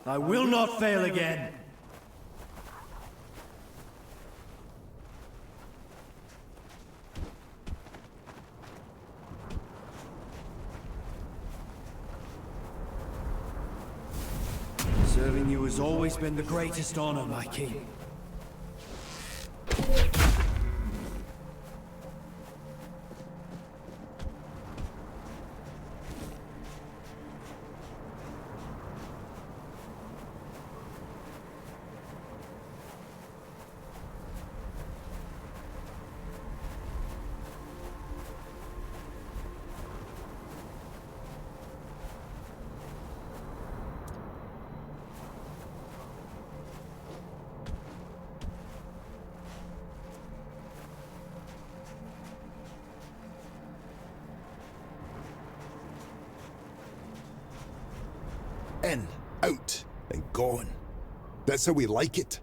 I will not fail again. Serving you has always been the greatest honor, my king. In, out, and gone. That's how we like it.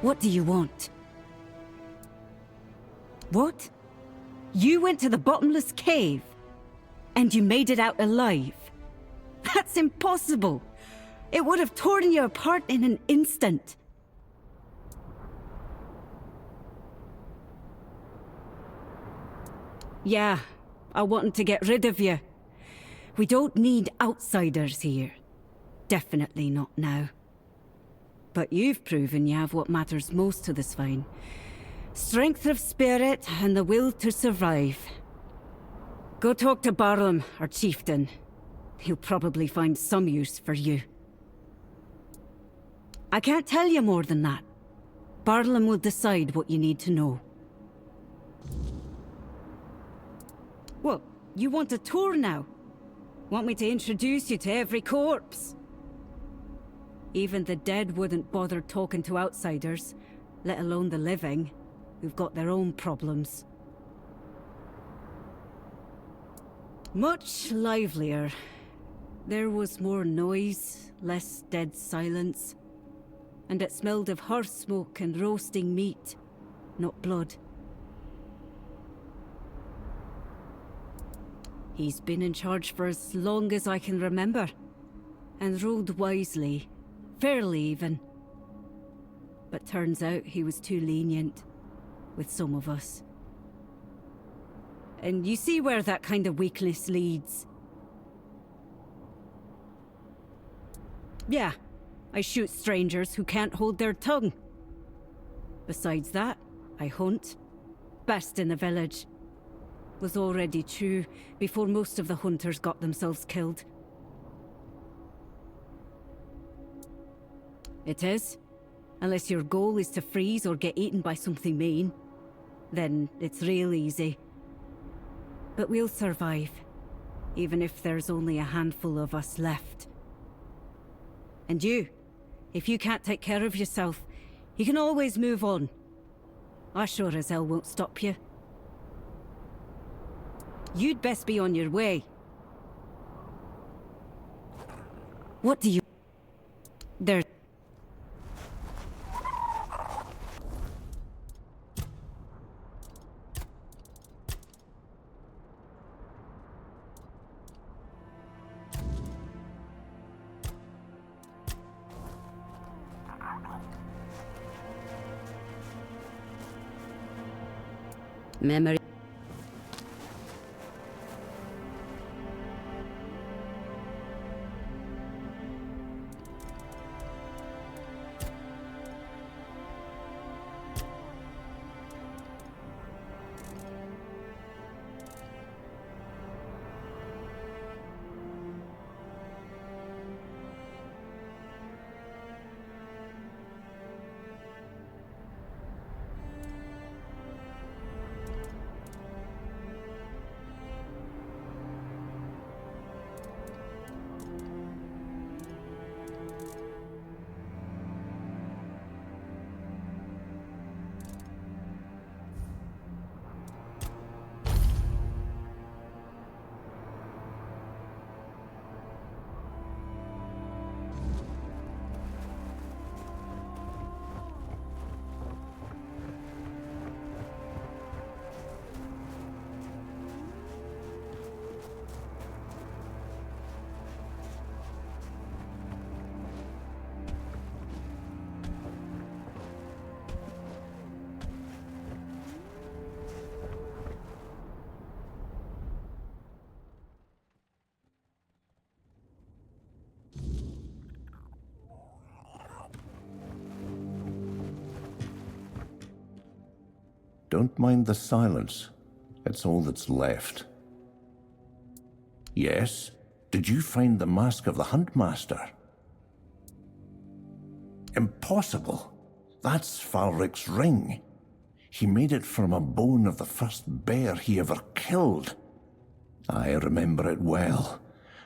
What do you want? What? You went to the bottomless cave? And you made it out alive? That's impossible! It would have torn you apart in an instant. Yeah, I wanted to get rid of you. We don't need outsiders here. Definitely not now. But you've proven you have what matters most to the Swine. Strength of spirit and the will to survive. Go talk to Barlam, our chieftain. He'll probably find some use for you. I can't tell you more than that. Barlam will decide what you need to know. What? You want a tour now? Want me to introduce you to every corpse? Even the dead wouldn't bother talking to outsiders, let alone the living, who've got their own problems. Much livelier. There was more noise, less dead silence. And it smelled of hearth smoke and roasting meat, not blood. He's been in charge for as long as I can remember, and ruled wisely, fairly even. But turns out he was too lenient with some of us. And you see where that kind of weakness leads. Yeah, I shoot strangers who can't hold their tongue. Besides that, I hunt. Best in the village. Was already true before most of the hunters got themselves killed. It is. Unless your goal is to freeze or get eaten by something mean. Then it's real easy. But we'll survive. Even if there's only a handful of us left. And you, if you can't take care of yourself, you can always move on. I sure as hell won't stop you. You'd best be on your way. What do you... There... Memory. Don't mind the silence. It's all that's left. Yes? Did you find the mask of the Huntmaster? Impossible. That's Falric's ring. He made it from a bone of the first bear he ever killed. I remember it well.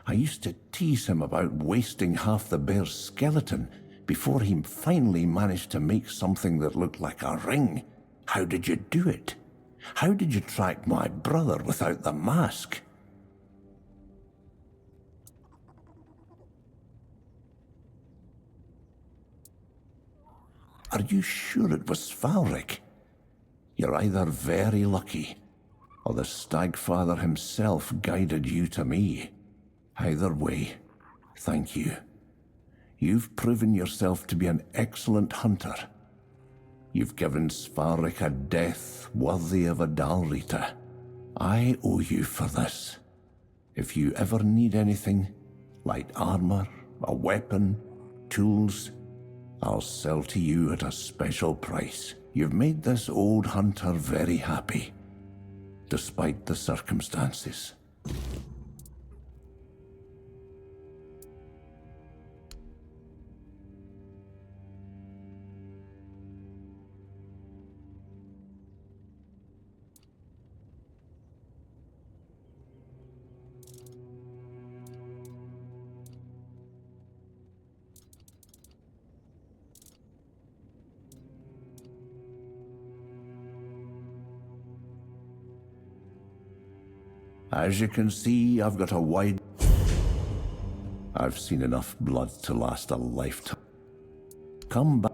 I used to tease him about wasting half the bear's skeleton before he finally managed to make something that looked like a ring. How did you do it? How did you track my brother without the mask? Are you sure it was Falric? You're either very lucky, or the Stagfather himself guided you to me. Either way, thank you. You've proven yourself to be an excellent hunter. You've given Falric a death worthy of a Dalrita. I owe you for this. If you ever need anything, light armor, a weapon, tools, I'll sell to you at a special price. You've made this old hunter very happy, despite the circumstances. As you can see, I've got a wide... I've seen enough blood to last a lifetime. Come back.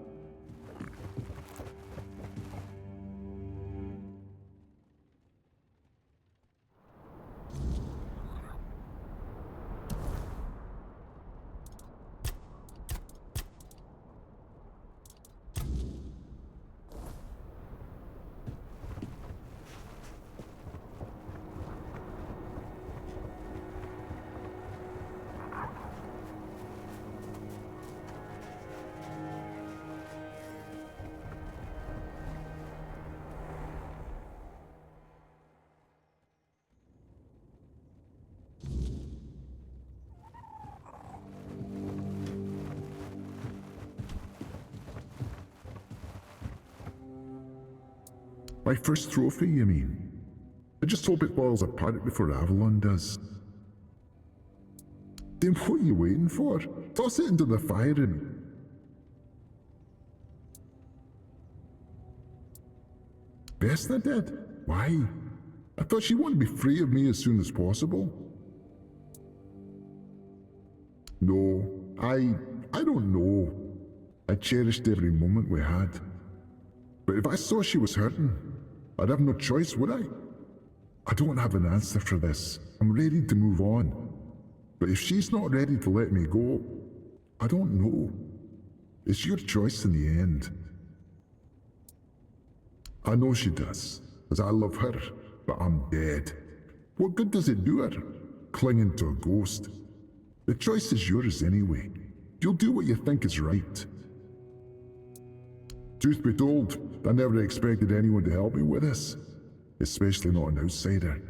My first trophy, you mean? I just hope it boils apart before Avalon does. Then what are you waiting for? Toss it into the fire and... Vesna did? Why? I thought she wanted to be free of me as soon as possible. No, I don't know. I cherished every moment we had. But if I saw she was hurting, I'd have no choice, would I? I don't have an answer for this. I'm ready to move on. But if she's not ready to let me go, I don't know. It's your choice in the end. I know she does. as I love her, but I'm dead. What good does it do her, clinging to a ghost? The choice is yours anyway. You'll do what you think is right. Truth be told, I never expected anyone to help me with this, especially not an outsider.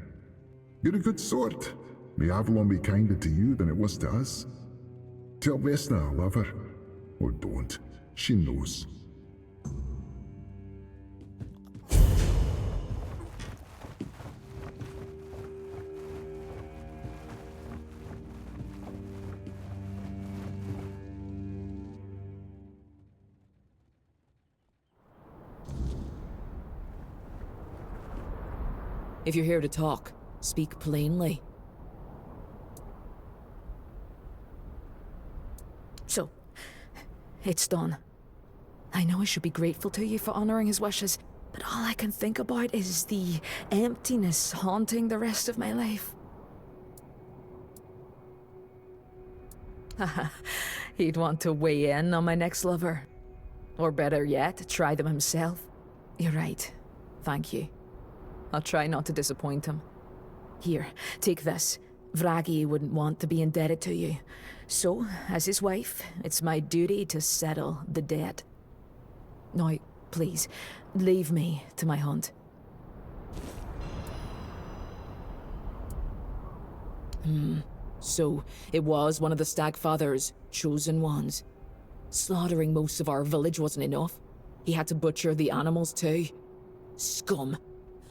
You're a good sort. May Avalon be kinder to you than it was to us. Tell Vesna I love her. Or don't. She knows. If you're here to talk, speak plainly. So, it's done. I know I should be grateful to you for honoring his wishes, but all I can think about is the emptiness haunting the rest of my life. Haha, he'd want to weigh in on my next lover. Or better yet, try them himself. You're right. Thank you. I'll try not to disappoint him. Here, take this. Vragi wouldn't want to be indebted to you. So, as his wife, it's my duty to settle the debt. Now, please, leave me to my hunt. So, it was one of the Stagfather's chosen ones. Slaughtering most of our village wasn't enough. He had to butcher the animals too. Scum.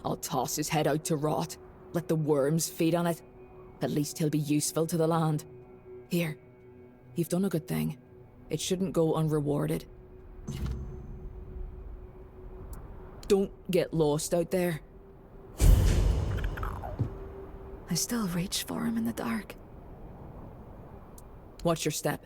I'll toss his head out to rot. Let the worms feed on it. At least he'll be useful to the land. Here. You've done a good thing. It shouldn't go unrewarded. Don't get lost out there. I still reach for him in the dark. Watch your step.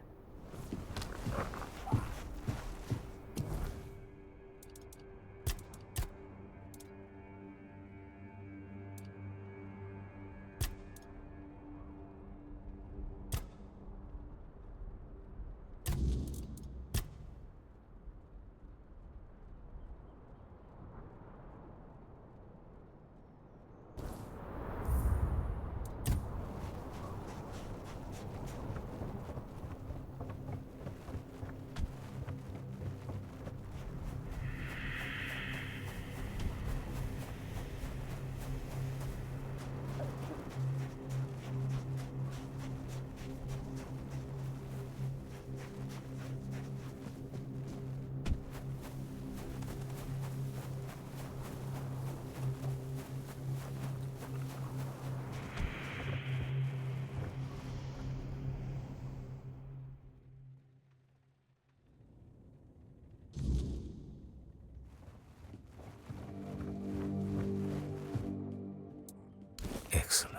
Excellent.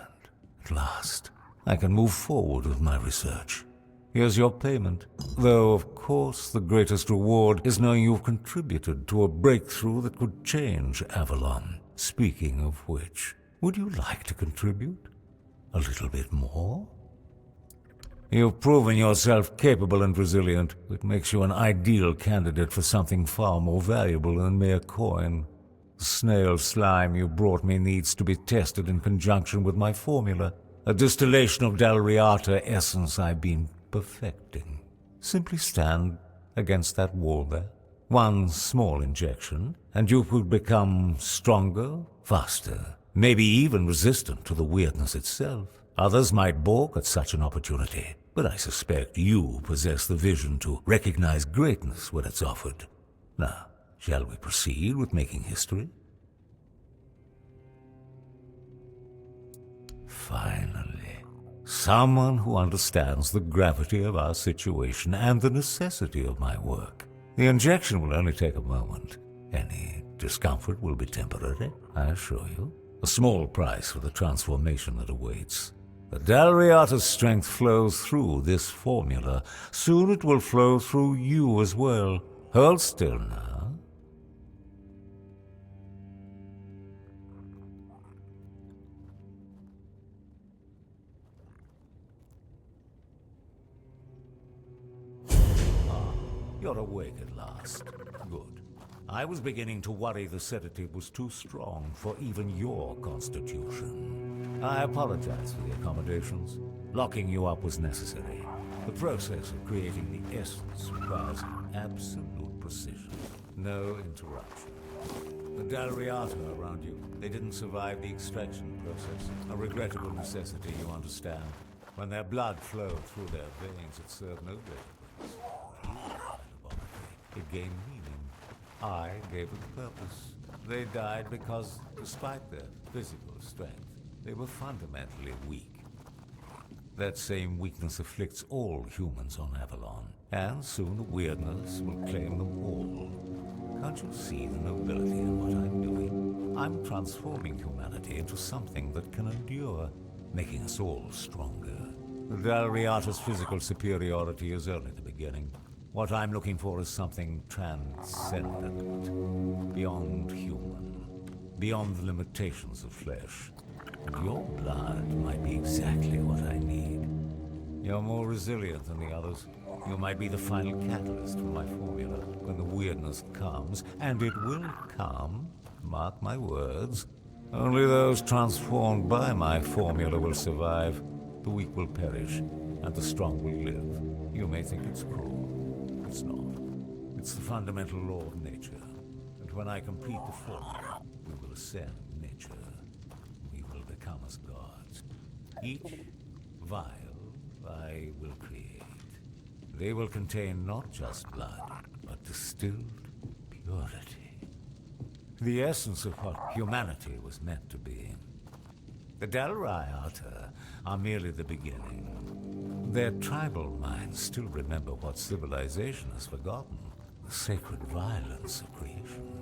At last, I can move forward with my research. Here's your payment. Though, of course, the greatest reward is knowing you've contributed to a breakthrough that could change Avalon. Speaking of which, would you like to contribute? A little bit more? You've proven yourself capable and resilient, which makes you an ideal candidate for something far more valuable than mere coin. The snail slime you brought me needs to be tested in conjunction with my formula, a distillation of Dalriata essence I've been perfecting. Simply stand against that wall there. One small injection, and you could become stronger, faster, maybe even resistant to the weirdness itself. Others might balk at such an opportunity, but I suspect you possess the vision to recognize greatness when it's offered. Now, shall we proceed with making history? Finally, someone who understands the gravity of our situation and the necessity of my work. The injection will only take a moment. Any discomfort will be temporary, I assure you. A small price for the transformation that awaits. The Dalriata's strength flows through this formula. Soon it will flow through you as well. Hold still now. You're awake at last. Good. I was beginning to worry the sedative was too strong for even your constitution. I apologize for the accommodations. Locking you up was necessary. The process of creating the essence requires absolute precision. No interruption. The Dalriata around you, they didn't survive the extraction process. A regrettable necessity, you understand. When their blood flowed through their veins, it served no greater purpose. It gained meaning. I gave it purpose. They died because, despite their physical strength, they were fundamentally weak. That same weakness afflicts all humans on Avalon, and soon the weirdness will claim them all. Can't you see the nobility in what I'm doing? I'm transforming humanity into something that can endure, making us all stronger. The Dalriata's physical superiority is only the beginning. What I'm looking for is something transcendent, beyond human, beyond the limitations of flesh. And your blood might be exactly what I need. You're more resilient than the others. You might be the final catalyst for my formula. When the weirdness comes, and it will come, mark my words, only those transformed by my formula will survive. The weak will perish, and the strong will live. You may think it's cruel. It's not. It's the fundamental law of nature. And when I complete the formula, we will ascend nature. We will become as gods. Each vial I will create. They will contain not just blood, but distilled purity. The essence of what humanity was meant to be. The Dalriata are merely the beginning. Their tribal minds still remember what civilization has forgotten, the sacred violence of creation.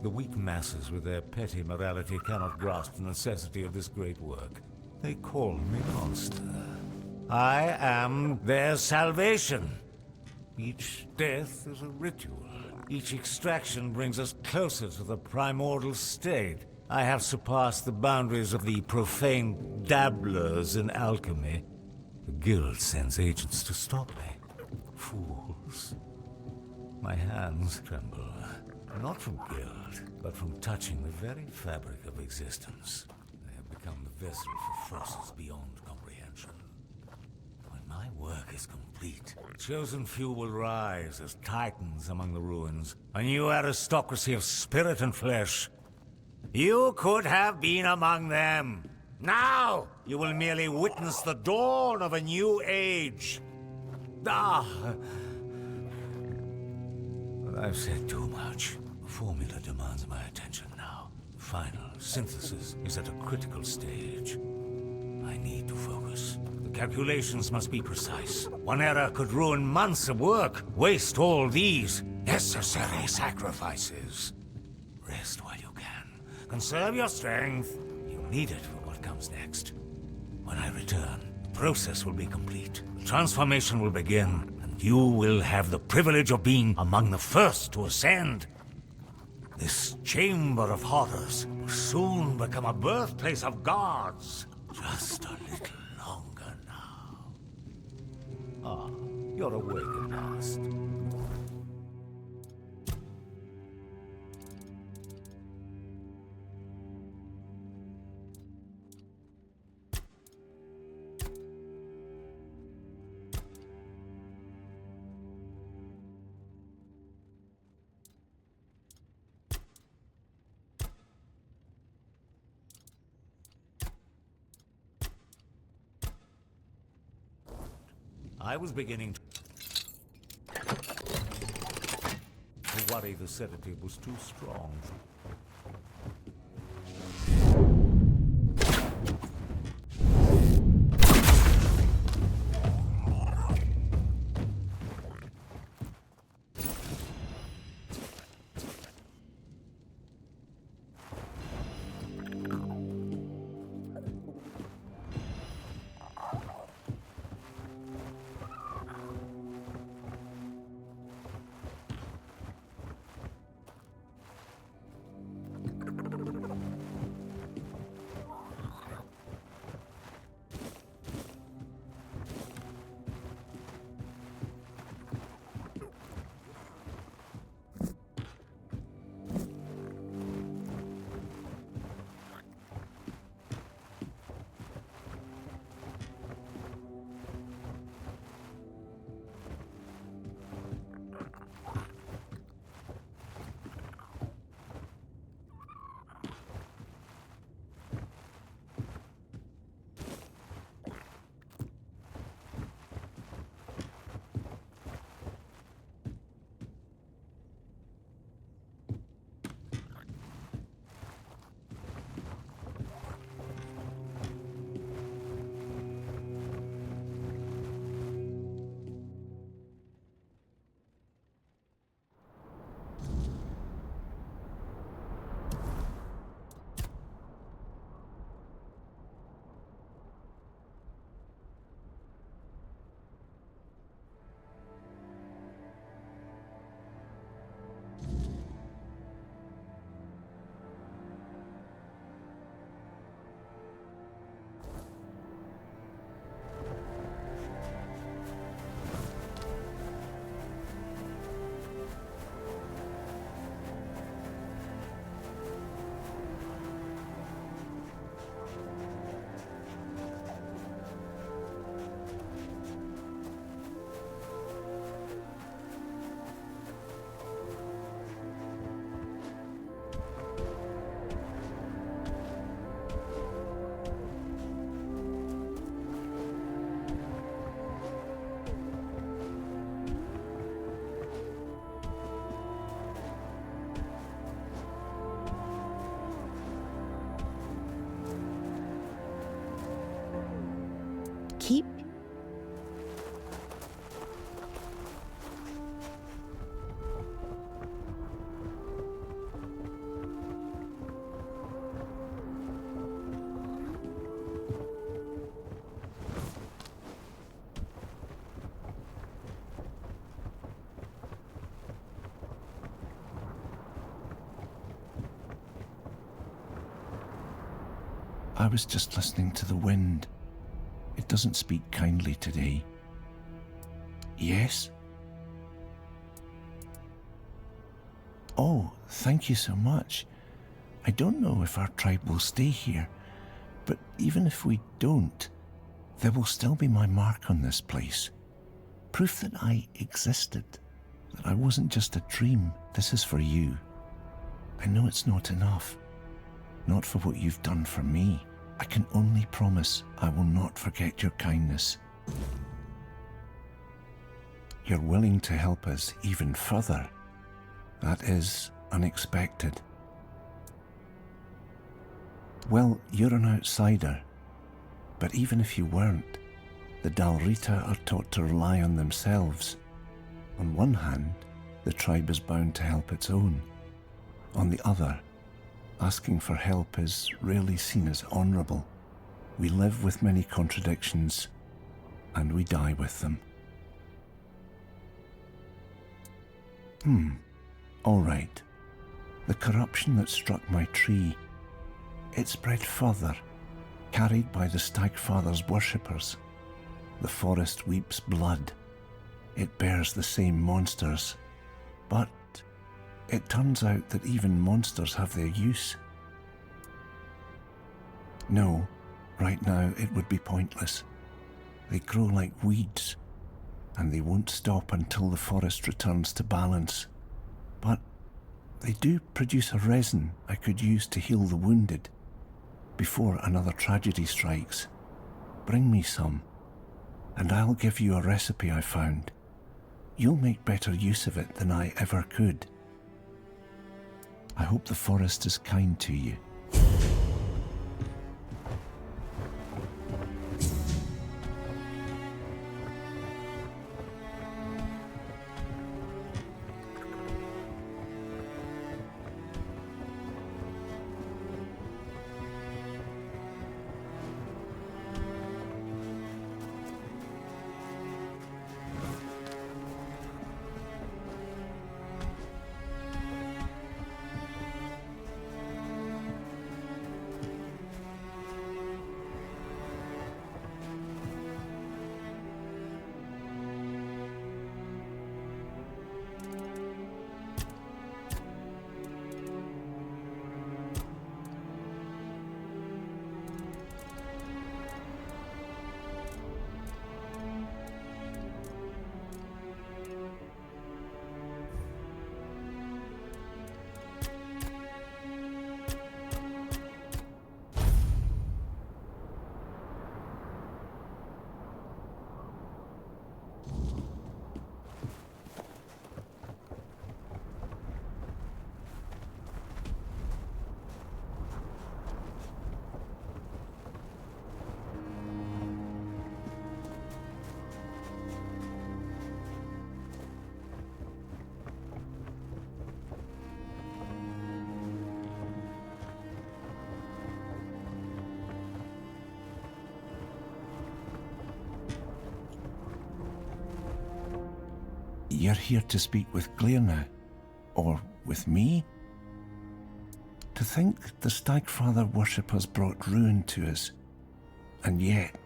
The weak masses with their petty morality cannot grasp the necessity of this great work. They call me monster. I am their salvation. Each death is a ritual. Each extraction brings us closer to the primordial state. I have surpassed the boundaries of the profane dabblers in alchemy. The guild sends agents to stop me. Fools. My hands tremble. Not from guilt, but from touching the very fabric of existence. They have become the vessel for forces beyond comprehension. When my work is complete, the chosen few will rise as titans among the ruins. A new aristocracy of spirit and flesh. You could have been among them. Now, you will merely witness the dawn of a new age. But I've said too much. The formula demands my attention now. The final synthesis is at a critical stage. I need to focus. The calculations must be precise. One error could ruin months of work, waste all these necessary sacrifices. Rest while you can. Conserve your strength. You need it for what comes next. When I return, the process will be complete. The transformation will begin, and you will have the privilege of being among the first to ascend. This chamber of horrors will soon become a birthplace of gods. Just a little longer now. Ah, you're awake at last. I was beginning to worry the sedative was too strong. keep? I was just listening to the wind. It doesn't speak kindly today. Yes? Oh, thank you so much. I don't know if our tribe will stay here, but even if we don't, there will still be my mark on this place. Proof that I existed, that I wasn't just a dream. This is for you. I know it's not enough. Not for what you've done for me. I can only promise I will not forget your kindness. You're willing to help us even further. That is unexpected. Well, you're an outsider, but even if you weren't, the Dalrita are taught to rely on themselves. On one hand, the tribe is bound to help its own. On the other, asking for help is rarely seen as honourable. We live with many contradictions, and we die with them. All right. The corruption that struck my tree, it spread further, carried by the Stagfather's worshippers. The forest weeps blood. It bears the same monsters. But it turns out that even monsters have their use. No, right now it would be pointless. They grow like weeds, and they won't stop until the forest returns to balance. But they do produce a resin I could use to heal the wounded before another tragedy strikes. Bring me some, and I'll give you a recipe I found. You'll make better use of it than I ever could. I hope the forest is kind to you. You're here to speak with Grail now? Or with me? To think the Stagfather worshippers brought ruin to us, and yet,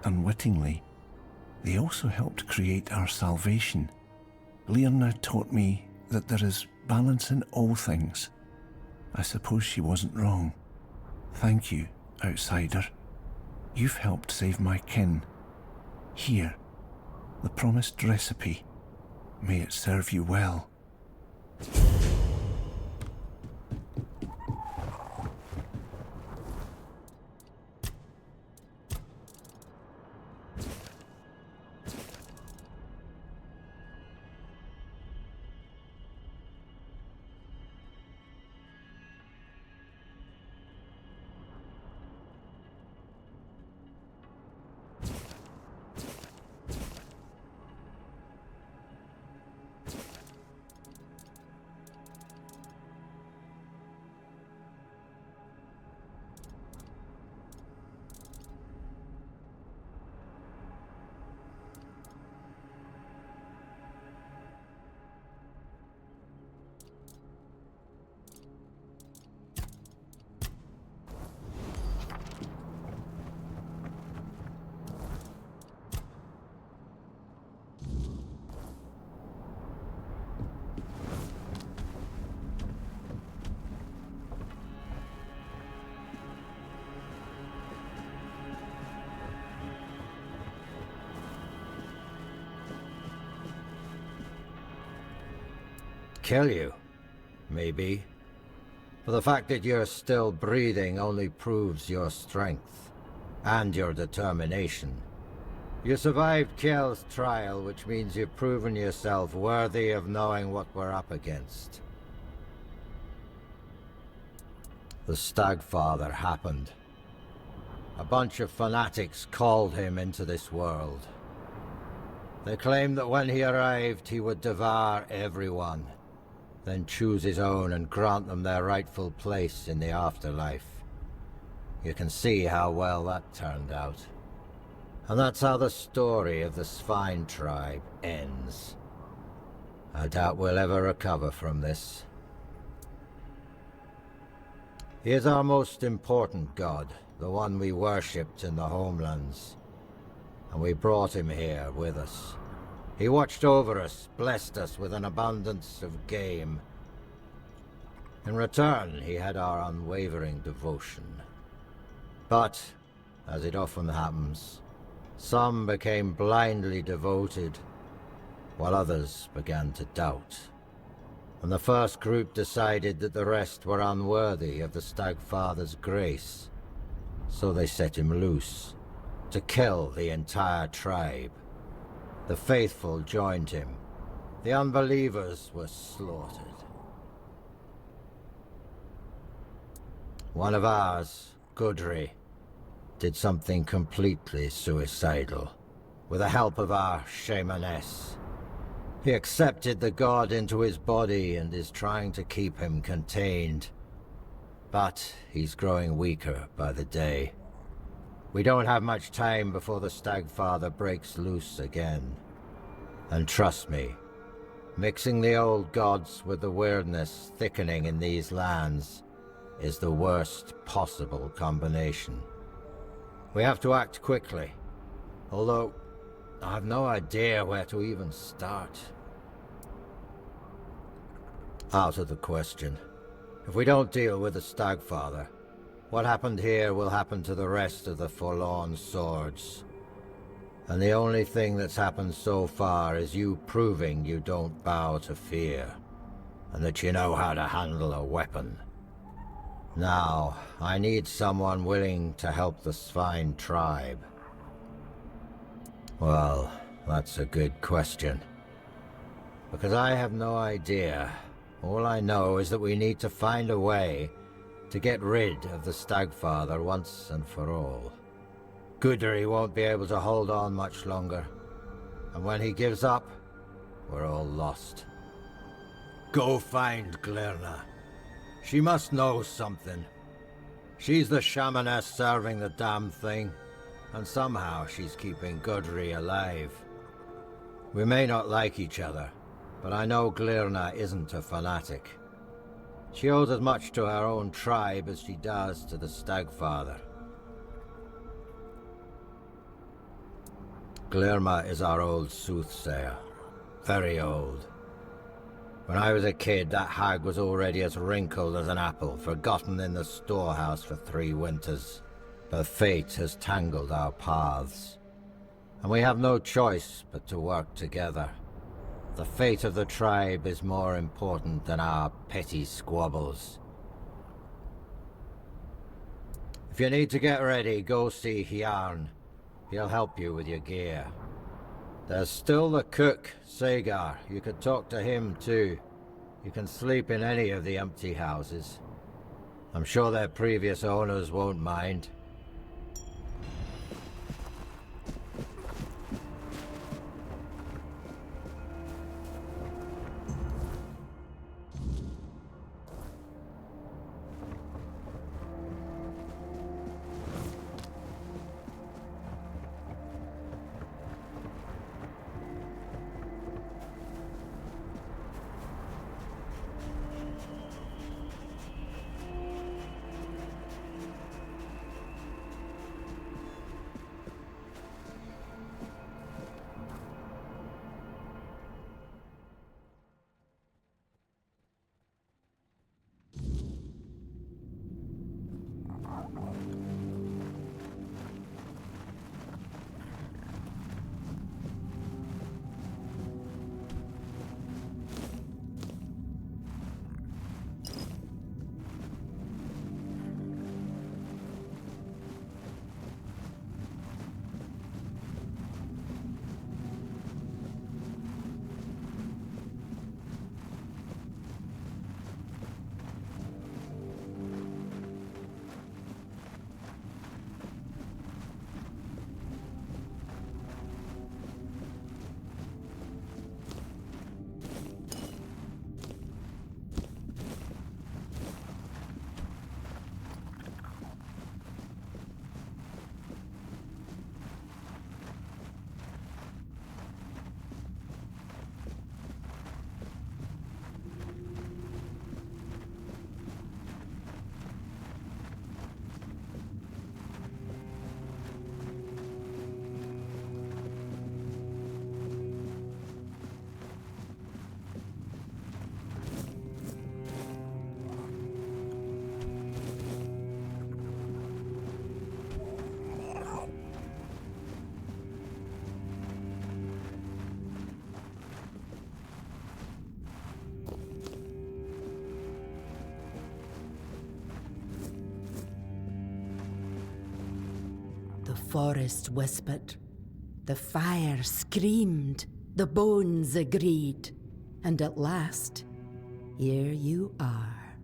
unwittingly, they also helped create our salvation. Leona taught me that there is balance in all things. I suppose she wasn't wrong. Thank you, outsider. You've helped save my kin. Here, the promised recipe. May it serve you well. kill you. Maybe. But the fact that you're still breathing only proves your strength. And your determination. You survived Kjell's trial, which means you've proven yourself worthy of knowing what we're up against. The Stagfather happened. A bunch of fanatics called him into this world. They claimed that when he arrived, he would devour everyone, then choose his own and grant them their rightful place in the afterlife. You can see how well that turned out. And that's how the story of the Svine tribe ends. I doubt we'll ever recover from this. He is our most important god, the one we worshipped in the homelands. And we brought him here with us. He watched over us, blessed us with an abundance of game. In return, he had our unwavering devotion. But, as it often happens, some became blindly devoted, while others began to doubt. And the first group decided that the rest were unworthy of the Stagfather's grace. So they set him loose, to kill the entire tribe. The faithful joined him. The unbelievers were slaughtered. One of ours, Gudri, did something completely suicidal, with the help of our shamaness. He accepted the god into his body and is trying to keep him contained. But he's growing weaker by the day. We don't have much time before the Stagfather breaks loose again. And trust me, mixing the old gods with the weirdness thickening in these lands is the worst possible combination. We have to act quickly, although I have no idea where to even start. Out of the question. If we don't deal with the Stagfather, what happened here will happen to the rest of the Forlorn Swords. And the only thing that's happened so far is you proving you don't bow to fear, and that you know how to handle a weapon. Now, I need someone willing to help the Svine tribe. Well, that's a good question. Because I have no idea. All I know is that we need to find a way to get rid of the Stagfather once and for all. Gudri won't be able to hold on much longer. And when he gives up, we're all lost. Go find Glirna. She must know something. She's the shamaness serving the damn thing, and somehow she's keeping Gudri alive. We may not like each other, but I know Glirna isn't a fanatic. She owes as much to her own tribe as she does to the Stagfather. Glirma is our old soothsayer. Very old. When I was a kid, that hag was already as wrinkled as an apple, forgotten in the storehouse for 3 winters. But fate has tangled our paths, and we have no choice but to work together. The fate of the tribe is more important than our petty squabbles. If you need to get ready, go see Hjarn. He'll help you with your gear. There's still the cook, Sagar. You could talk to him too. You can sleep in any of the empty houses. I'm sure their previous owners won't mind. forest whispered, the fire screamed, the bones agreed, and at last, here you are,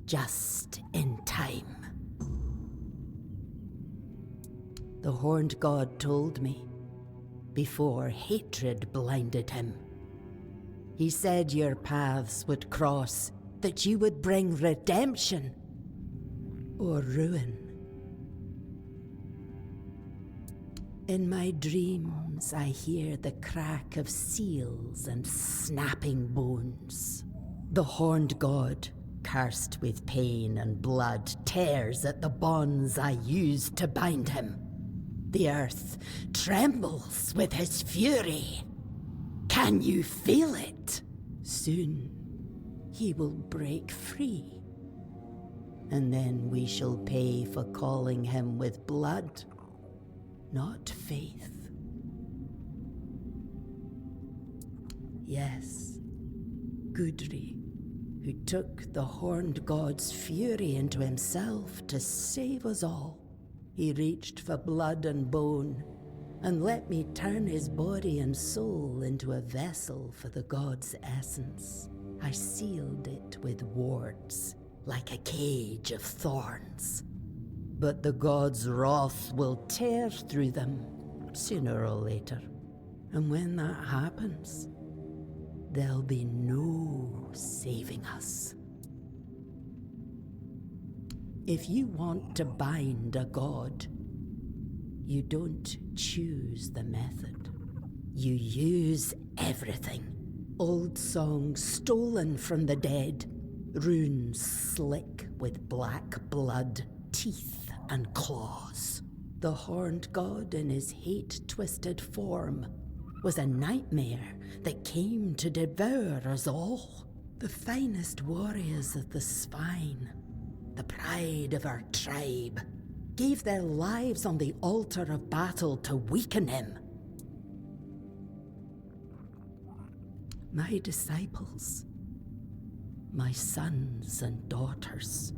just in time. The horned god told me, before hatred blinded him. He said your paths would cross, that you would bring redemption or ruin. In my dreams, I hear the crack of seals and snapping bones. The horned god, cursed with pain and blood, tears at the bonds I used to bind him. The earth trembles with his fury. Can you feel it? Soon, he will break free. And then we shall pay for calling him with blood, not faith. Yes, Gudri, who took the horned god's fury into himself to save us all. He reached for blood and bone, and let me turn his body and soul into a vessel for the god's essence. I sealed it with wards, like a cage of thorns. But the god's wrath will tear through them, sooner or later. And when that happens, there'll be no saving us. If you want to bind a god, you don't choose the method. You use everything. Old songs stolen from the dead, runes slick with black blood, teeth and claws. The horned god in his hate-twisted form was a nightmare that came to devour us all. The finest warriors of the spine, the pride of our tribe, gave their lives on the altar of battle to weaken him. My disciples, my sons and daughters,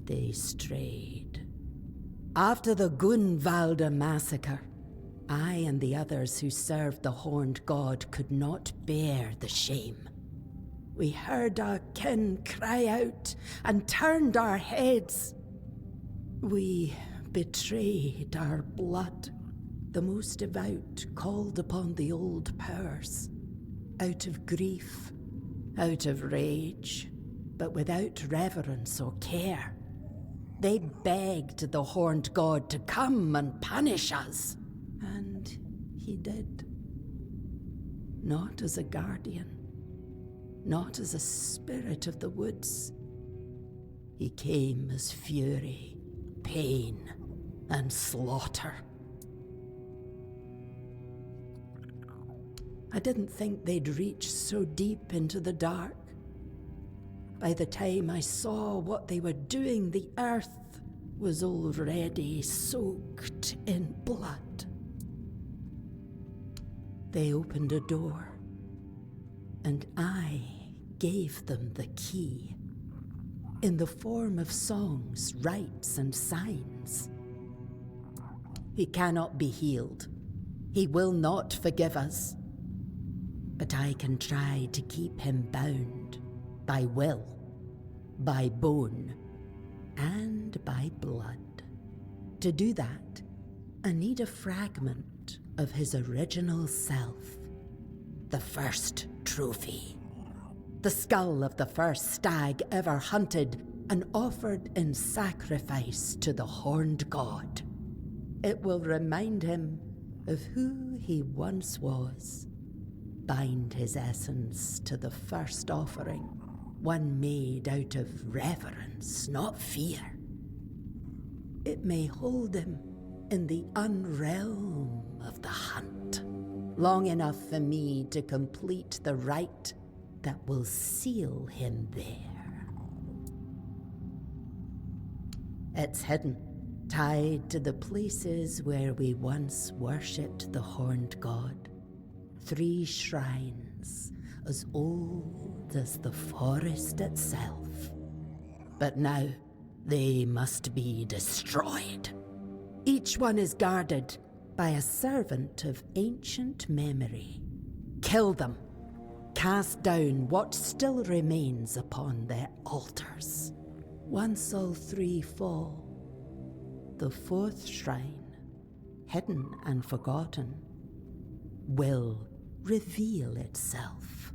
they strayed. After the Gunvalda massacre, I and the others who served the horned god could not bear the shame. We heard our kin cry out and turned our heads. We betrayed our blood. The most devout called upon the old powers, out of grief, out of rage, but without reverence or care. They begged the horned god to come and punish us. And he did. Not as a guardian, not as a spirit of the woods. He came as fury, pain, and slaughter. I didn't think they'd reach so deep into the dark. By the time I saw what they were doing, the earth was already soaked in blood. They opened a door, and I gave them the key, in the form of songs, rites, and signs. He cannot be healed. He will not forgive us. But I can try to keep him bound, by will, by bone, and by blood. To do that, I need a fragment of his original self, the first trophy. The skull of the first stag ever hunted and offered in sacrifice to the horned god. It will remind him of who he once was. Bind his essence to the first offering, one made out of reverence, not fear. It may hold him in the unrealm of the hunt, long enough for me to complete the rite that will seal him there. It's hidden, tied to the places where we once worshipped the horned god. 3 shrines, as old as the forest itself. But now, they must be destroyed. Each one is guarded by a servant of ancient memory. Kill them. Cast down what still remains upon their altars. Once all three fall, the fourth shrine, hidden and forgotten, will reveal itself.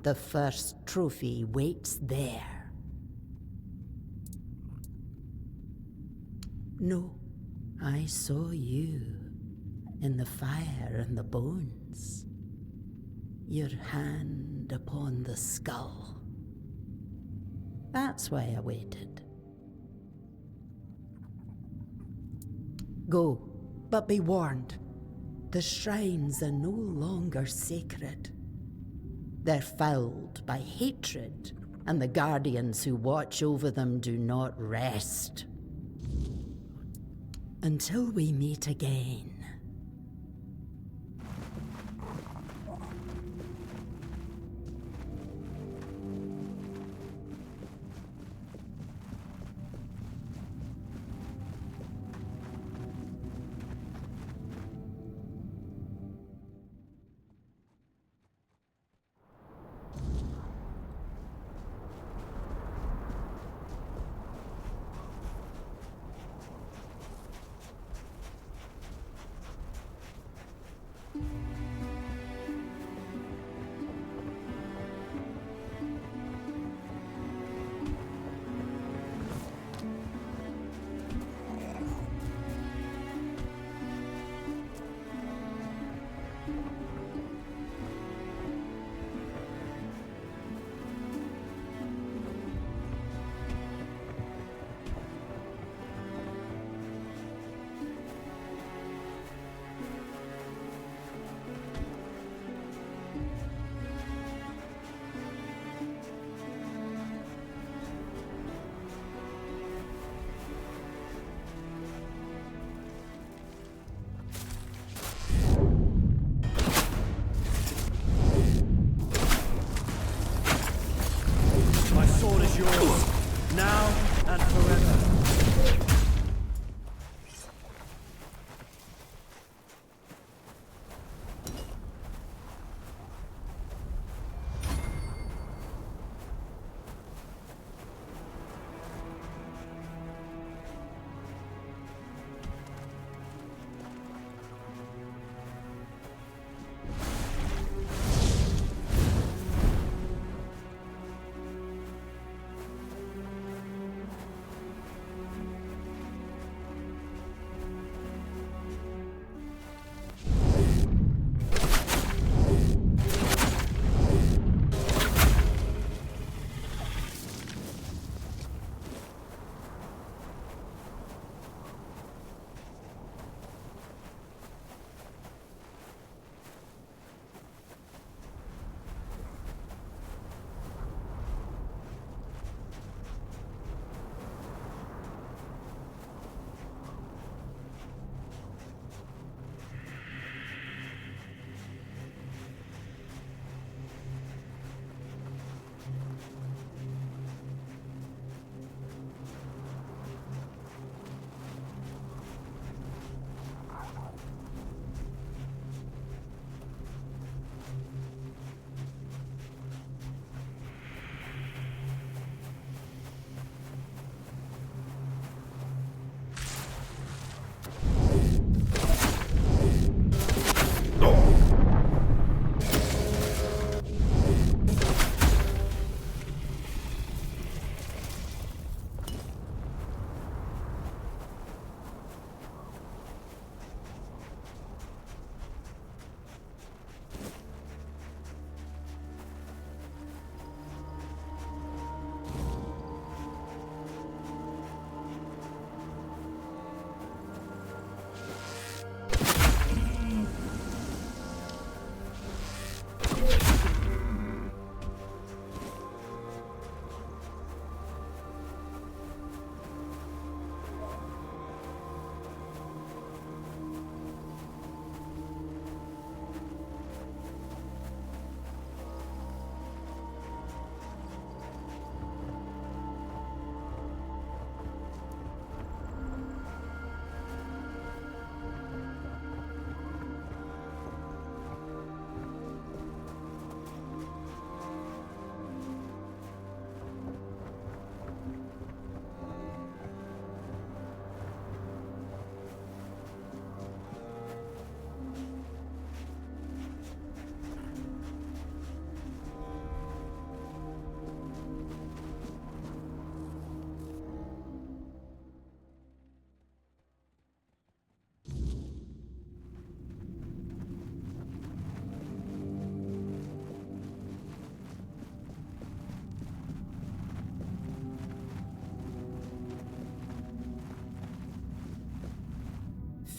The first trophy waits there. No, I saw you in the fire and the bones. Your hand upon the skull. That's why I waited. Go, but be warned. The shrines are no longer sacred. They're fouled by hatred, and the guardians who watch over them do not rest. Until we meet again. My sword is yours, now and forever.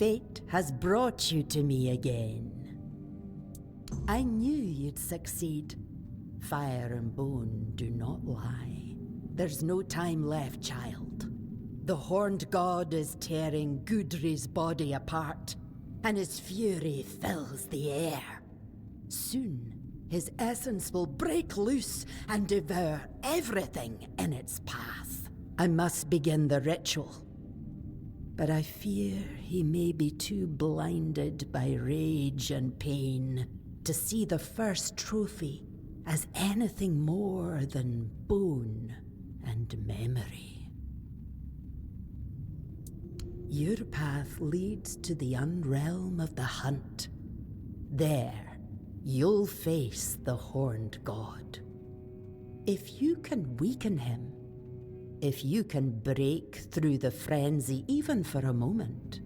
fate has brought you to me again. I knew you'd succeed. Fire and bone do not lie. There's no time left, child. The Horned God is tearing Gudri's body apart, and his fury fills the air. Soon, his essence will break loose and devour everything in its path. I must begin the ritual. But I fear he may be too blinded by rage and pain to see the first trophy as anything more than bone and memory. Your path leads to the unrealm of the hunt. There, you'll face the Horned God. If you can weaken him, if you can break through the frenzy even for a moment,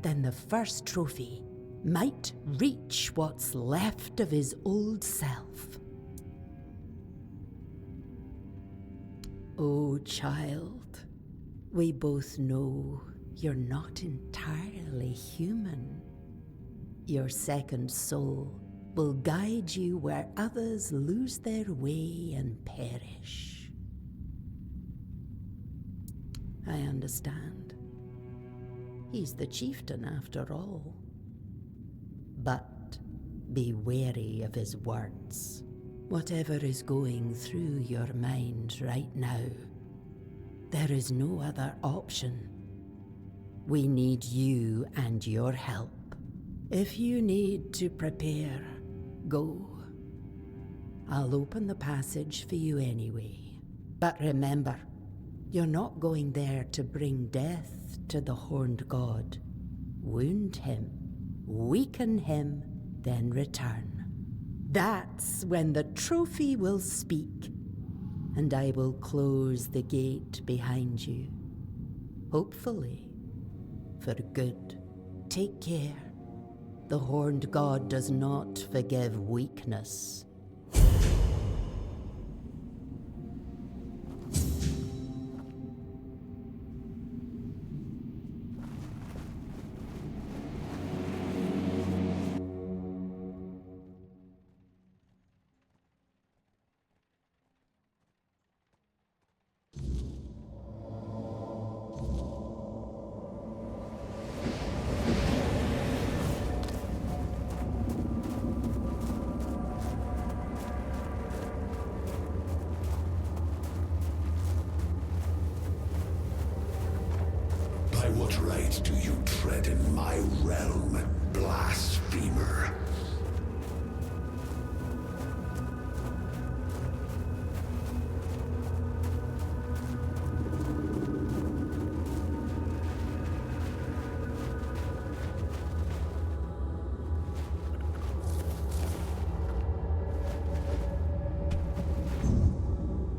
then the first trophy might reach what's left of his old self. Oh, child, we both know you're not entirely human. Your second soul will guide you where others lose their way and perish. I understand. He's the chieftain after all. But be wary of his words. Whatever is going through your mind right now, there is no other option. We need you and your help. If you need to prepare, go. I'll open the passage for you anyway. But remember, you're not going there to bring death to the Horned God. Wound him, weaken him, then return. That's when the trophy will speak, and I will close the gate behind you. Hopefully, for good. Take care. The Horned God does not forgive weakness. By what right do you tread in my realm, blasphemer?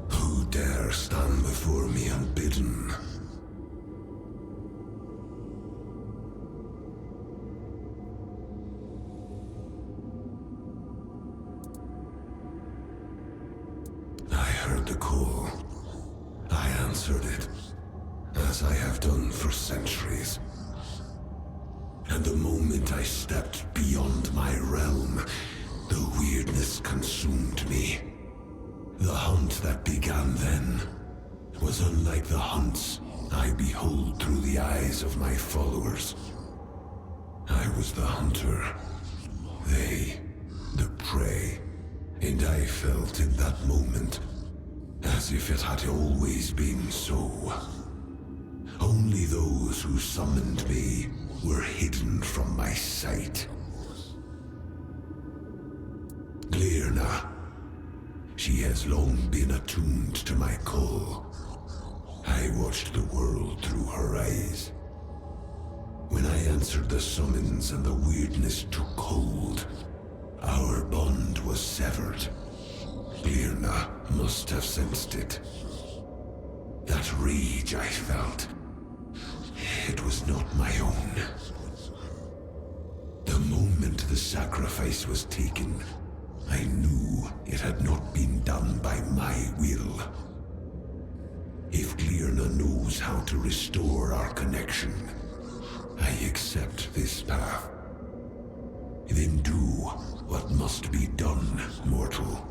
Who dare stand before me unbidden? The call. I answered it, as I have done for centuries. And the moment I stepped beyond my realm, the weirdness consumed me. The hunt that began then was unlike the hunts I behold through the eyes of my followers. I was the hunter, they the prey, and I felt in that moment as if it had always been so. Only those who summoned me were hidden from my sight. Glirna. She has long been attuned to my call. I watched the world through her eyes. When I answered the summons and the weirdness took hold, our bond was severed. Glirna must have sensed it. That rage I felt, it was not my own. The moment the sacrifice was taken, I knew it had not been done by my will. If Glirna knows how to restore our connection, I accept this path. Then do what must be done, mortal.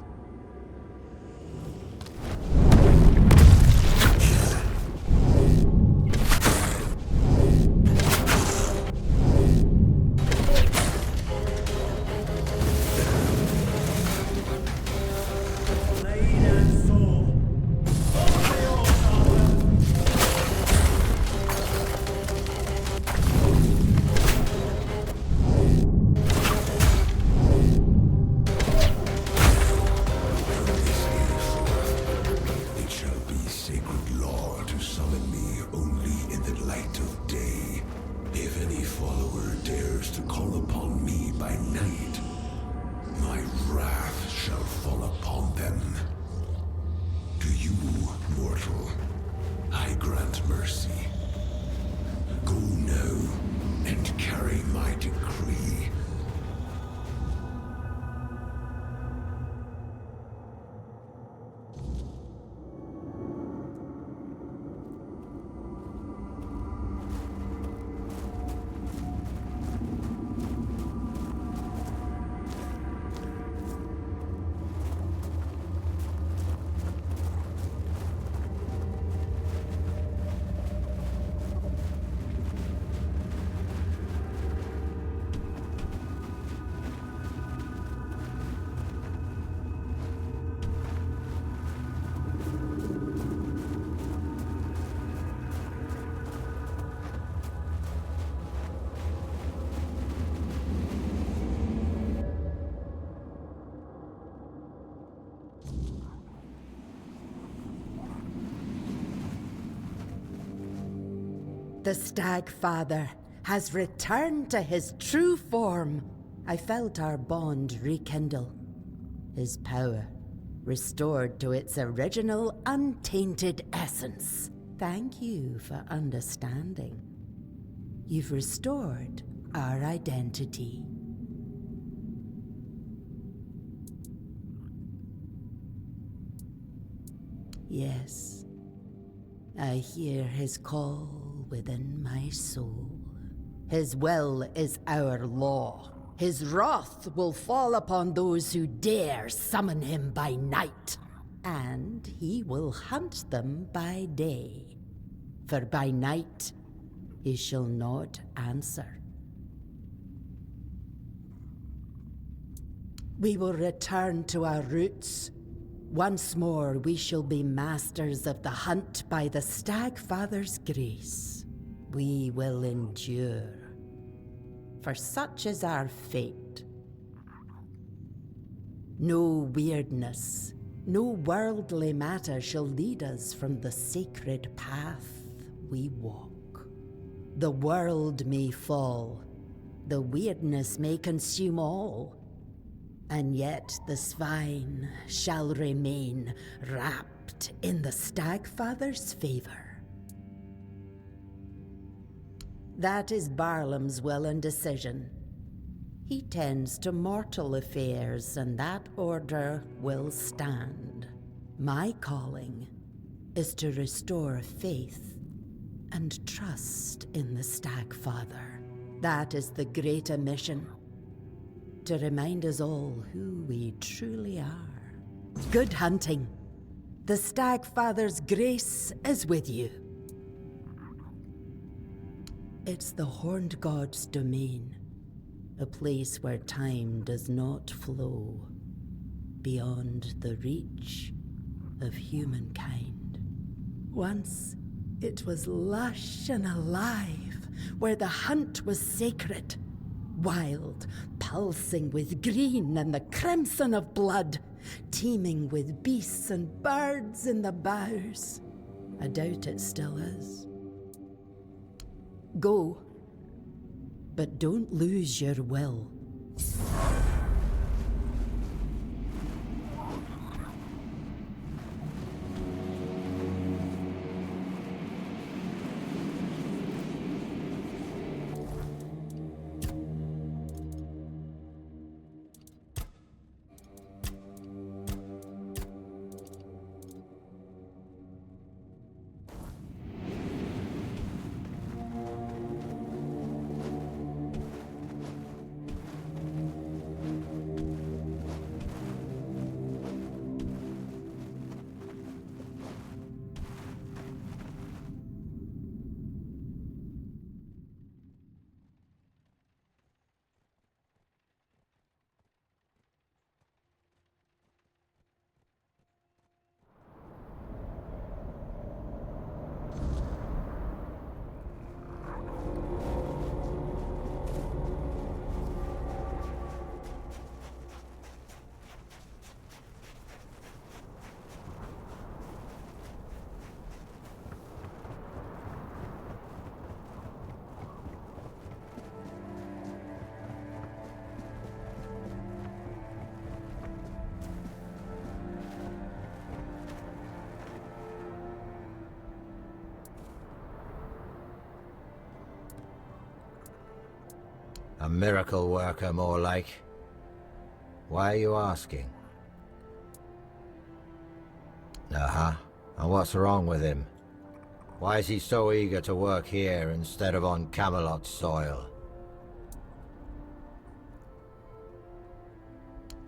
The Stag Father has returned to his true form. I felt our bond rekindle. His power restored to its original untainted essence. Thank you for understanding. You've restored our identity. Yes, I hear his call within my soul. His will is our law. His wrath will fall upon those who dare summon him by night, and he will hunt them by day. For by night he shall not answer. We will return to our roots. Once more we shall be masters of the hunt by the Stag Father's grace. We will endure, for such is our fate. No weirdness, no worldly matter shall lead us from the sacred path we walk. The world may fall, the weirdness may consume all, and yet the swine shall remain wrapped in the Stag Father's favor. That is Barlam's will and decision. He tends to mortal affairs, and that order will stand. My calling is to restore faith and trust in the Stag Father. That is the greater mission, to remind us all who we truly are. Good hunting. The Stag Father's grace is with you. It's the Horned God's domain, a place where time does not flow beyond the reach of humankind. Once, it was lush and alive, where the hunt was sacred, wild, pulsing with green and the crimson of blood, teeming with beasts and birds in the boughs. I doubt it still is. Go, but don't lose your will. A miracle worker, more like. Why are you asking? Uh-huh. And what's wrong with him? Why is he so eager to work here instead of on Camelot soil?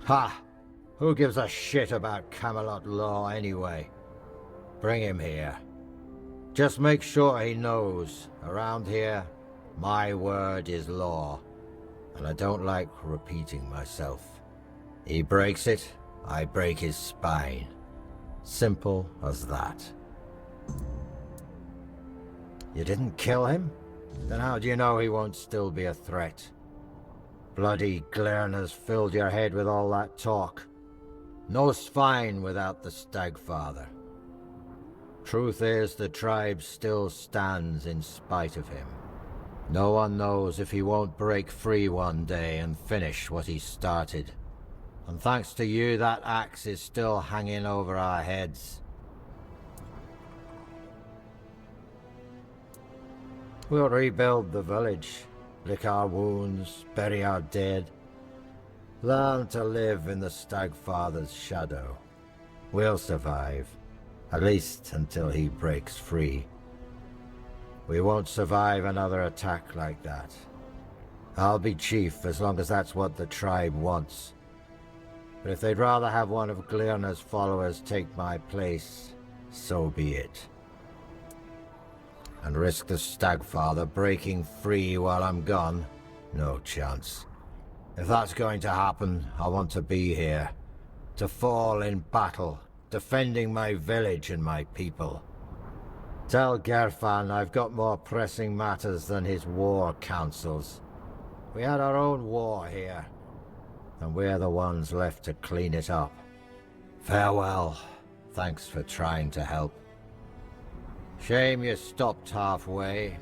Ha! Who gives a shit about Camelot law anyway? Bring him here. Just make sure he knows, around here, my word is law. And I don't like repeating myself. He breaks it, I break his spine. Simple as that. You didn't kill him? Then how do you know he won't still be a threat? Bloody Glirna's filled your head with all that talk. No spine without the Stagfather. Truth is, the tribe still stands in spite of him. No one knows if he won't break free one day and finish what he started. And thanks to you, that axe is still hanging over our heads. We'll rebuild the village, lick our wounds, bury our dead. Learn to live in the Stagfather's shadow. We'll survive, at least until he breaks free. We won't survive another attack like that. I'll be chief as long as that's what the tribe wants. But if they'd rather have one of Glirna's followers take my place, so be it. And risk the Stagfather breaking free while I'm gone? No chance. If that's going to happen, I want to be here. To fall in battle, defending my village and my people. Tell Gerfan I've got more pressing matters than his war councils. We had our own war here, and we're the ones left to clean it up. Farewell. Thanks for trying to help. Shame you stopped halfway.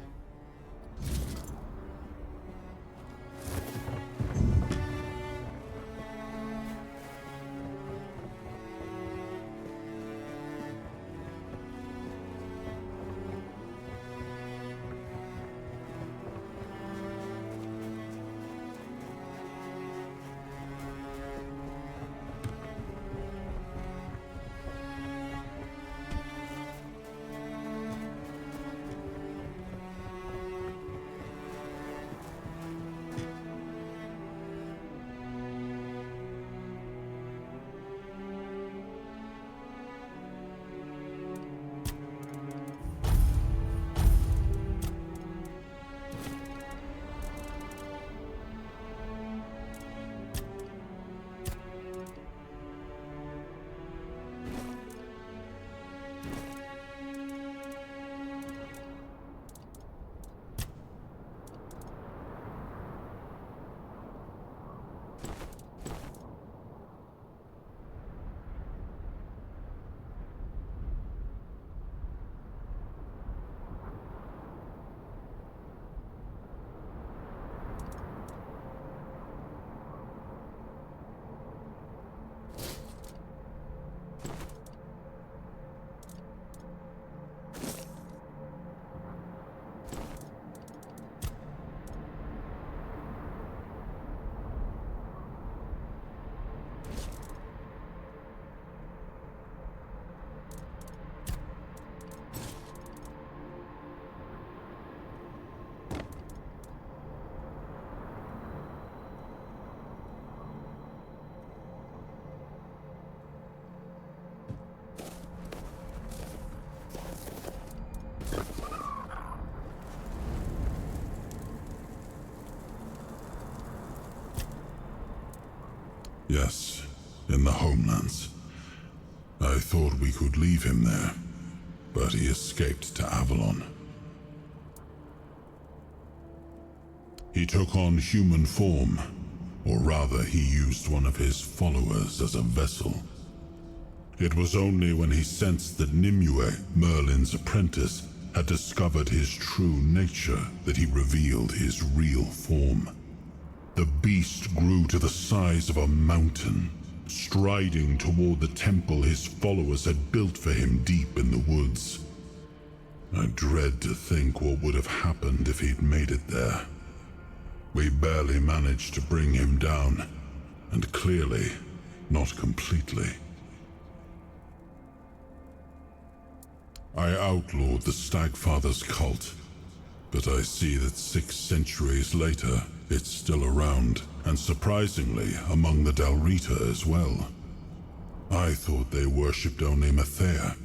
Yes, in the homelands. I thought we could leave him there, but he escaped to Avalon. He took on human form, or rather he used one of his followers as a vessel. It was only when he sensed that Nimue, Merlin's apprentice, had discovered his true nature that he revealed his real form. The beast grew to the size of a mountain, striding toward the temple his followers had built for him deep in the woods. I dread to think what would have happened if he'd made it there. We barely managed to bring him down, and clearly, not completely. I outlawed the Stagfather's cult, but I see that 6 centuries later, it's still around, and surprisingly, among the Dalrita as well. I thought they worshipped only Mathea,